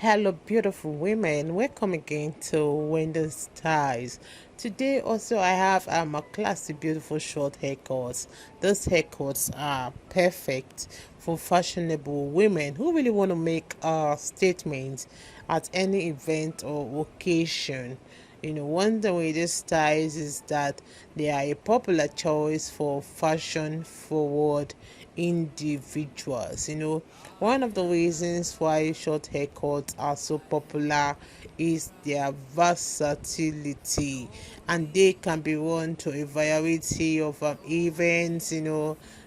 Hello, beautiful women. Welcome again to Wendy's Styles. Today, also, I have a classy, beautiful short haircuts. Those haircuts are perfect for fashionable women who really want to make a statement at any event or occasion. One thing with these styles is that they are a popular choice for fashion forward individuals. One of the reasons why short haircuts are so popular is their versatility, and they can be worn to a variety of events.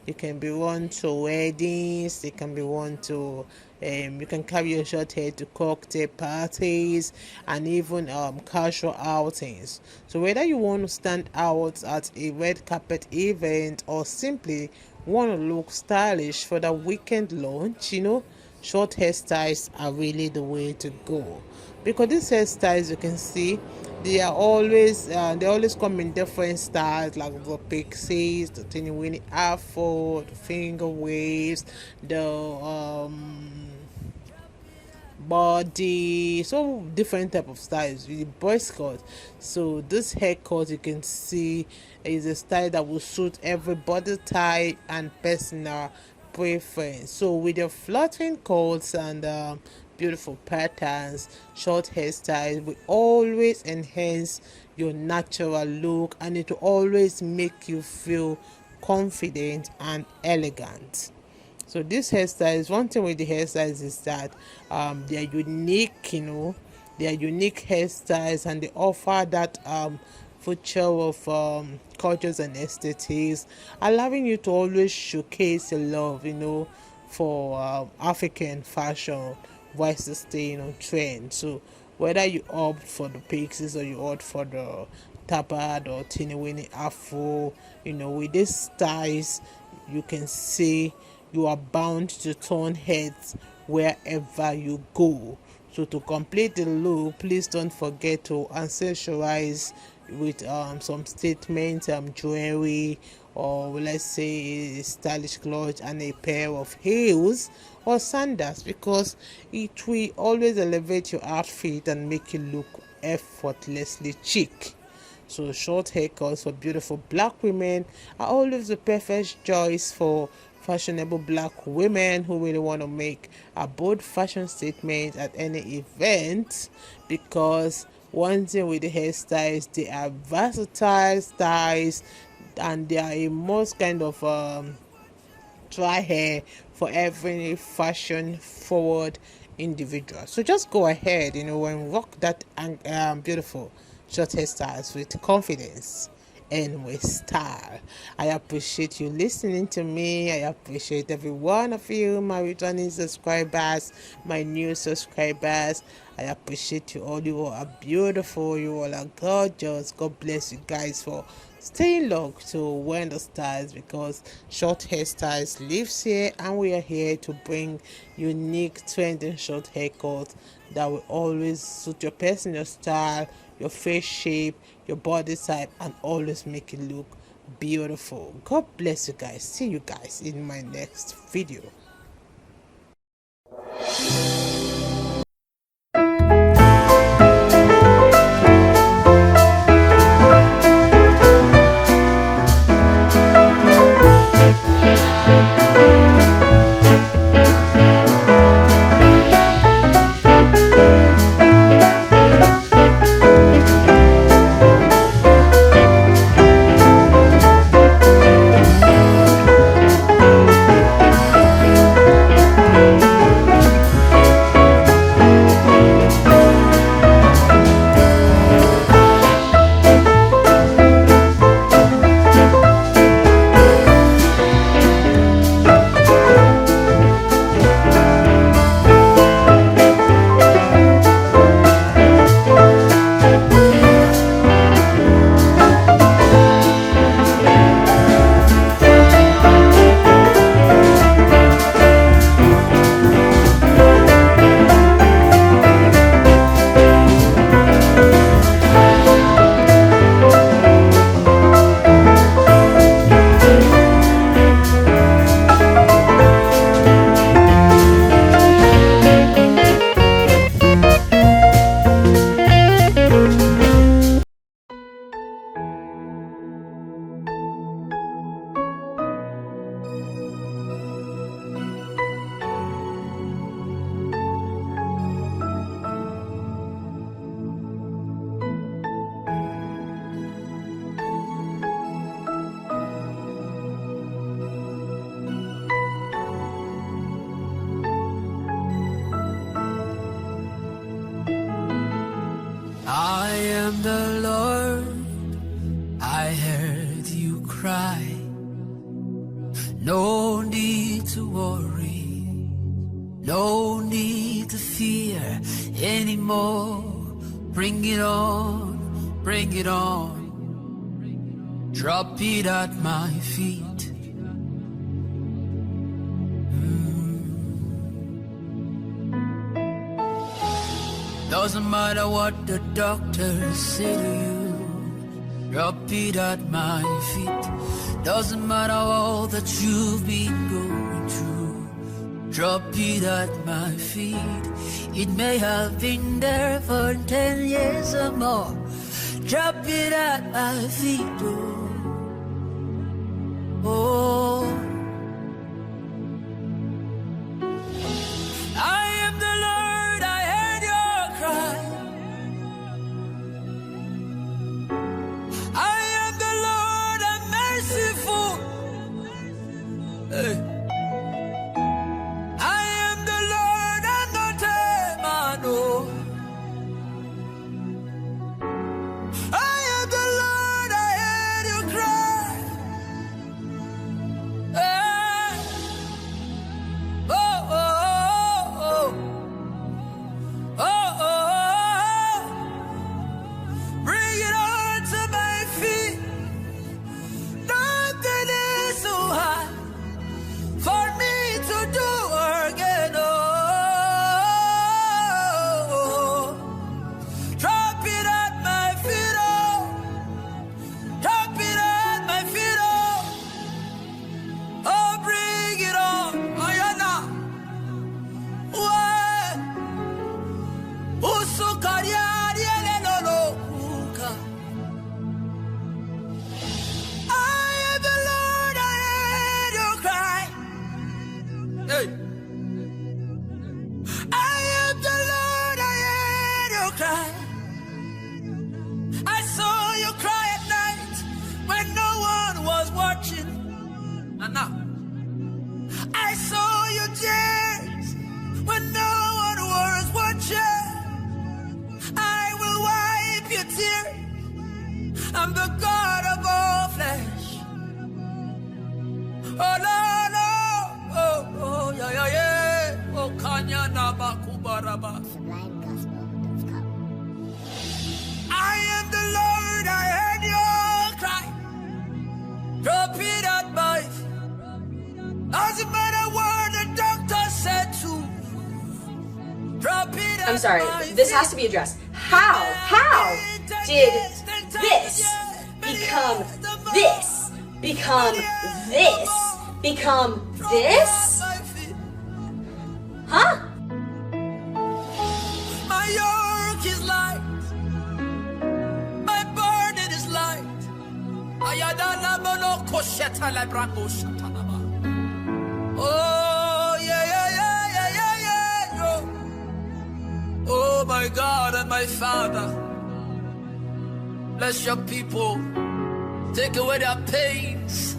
They can be worn to weddings, they can be worn to you can carry your short hair to cocktail parties and even casual outings. So whether you want to stand out at a red carpet event or simply want to look stylish for the weekend lunch, short hairstyles are really the way to go. Because these hairstyles, you can see, they always come in different styles, like the pixies, the teeny weeny afro, the finger waves, the body, so different type of styles with the boys cut. So this haircut, you can see, is a style that will suit every body type and personal preference. So with your flattering cuts and beautiful patterns, short hairstyles will always enhance your natural look, and it will always make you feel confident and elegant. So this hairstyles, one thing with the hairstyles is that they are unique. They are unique hairstyles, and they offer that feature of cultures and aesthetics, allowing you to always showcase your love, for African fashion while staying on trend. So whether you opt for the pixies or you opt for the tabard or teeny weeny afro, with these styles, you can see you are bound to turn heads wherever you go. So to complete the look, please don't forget to accessorize with some statement jewelry, or let's say a stylish clothes and a pair of heels or sandals, because it will always elevate your outfit and make you look effortlessly chic. So short haircuts for beautiful black women are always the perfect choice for fashionable black women who really want to make a bold fashion statement at any event. Because one thing with the hairstyles, they are versatile styles, and they are a most kind of dry hair for every fashion forward individual. So just go ahead, and rock that beautiful short hairstyles with confidence and with style. I appreciate you listening to me. I appreciate every one of you, my returning subscribers, my new subscribers. I appreciate you all. You all are beautiful. You all are gorgeous. God bless you guys for staying locked to When the Styles, because short hairstyles lives here, and we are here to bring unique trending short haircuts that will always suit your personal style, your face shape, your body type, and always make it look beautiful. God bless you guys. See you guys in my next video. am the Lord, I heard you cry. No need to worry, no need to fear anymore. Bring it on, bring it on. Drop it at my feet. Doesn't matter what the doctors say to you, drop it at my feet. Doesn't matter all that you've been going through, drop it at my feet. It may have been there for 10 years or more. Drop it at my feet, oh. I am the Lord, I heard your cry. I am the Lord, I'm merciful. Hey. I am the Lord, I'm not a man, oh. I am the Lord, I heard you cry. Hey. Oh, oh, oh, oh. Oh, oh, oh. Bring it on to my feet. Nothing is so hard for me to do again. Oh, drop it at my feet. Oh, drop it at my feet. Oh, bring it on. Ayana. What? Usukariari elelo kuka. I am the Lord, I heard you cry. Hey. I am the Lord, I heard you cry. I saw you cry at night when no one was watching. And now, I saw you tears when no one was watching. I will wipe your tears. I'm the God of all flesh. Oh, no, no. Oh, oh, yeah, yeah, yeah. Oh, Kanya Nabakubaraba. I am the Lord, I heard your cry. Drop it at my feet. Doesn't matter what the doctor said to. Drop it at I'm sorry, my this feet. has to be addressed. How did this become this? Become this? Become this? Huh? My yoke is light, my burden is light. Oh, yeah, yeah, yeah, yeah, yeah, yeah, yo. Oh, my God and my Father, bless your people, take away their pains.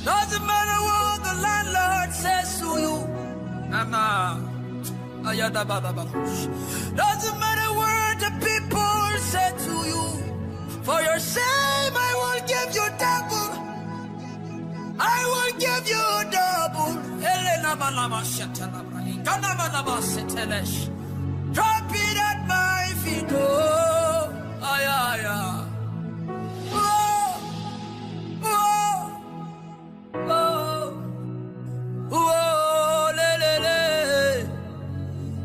Doesn't matter what the landlord says to you. Doesn't matter what the people say to you. For your shame, I will give you double. I will give you double.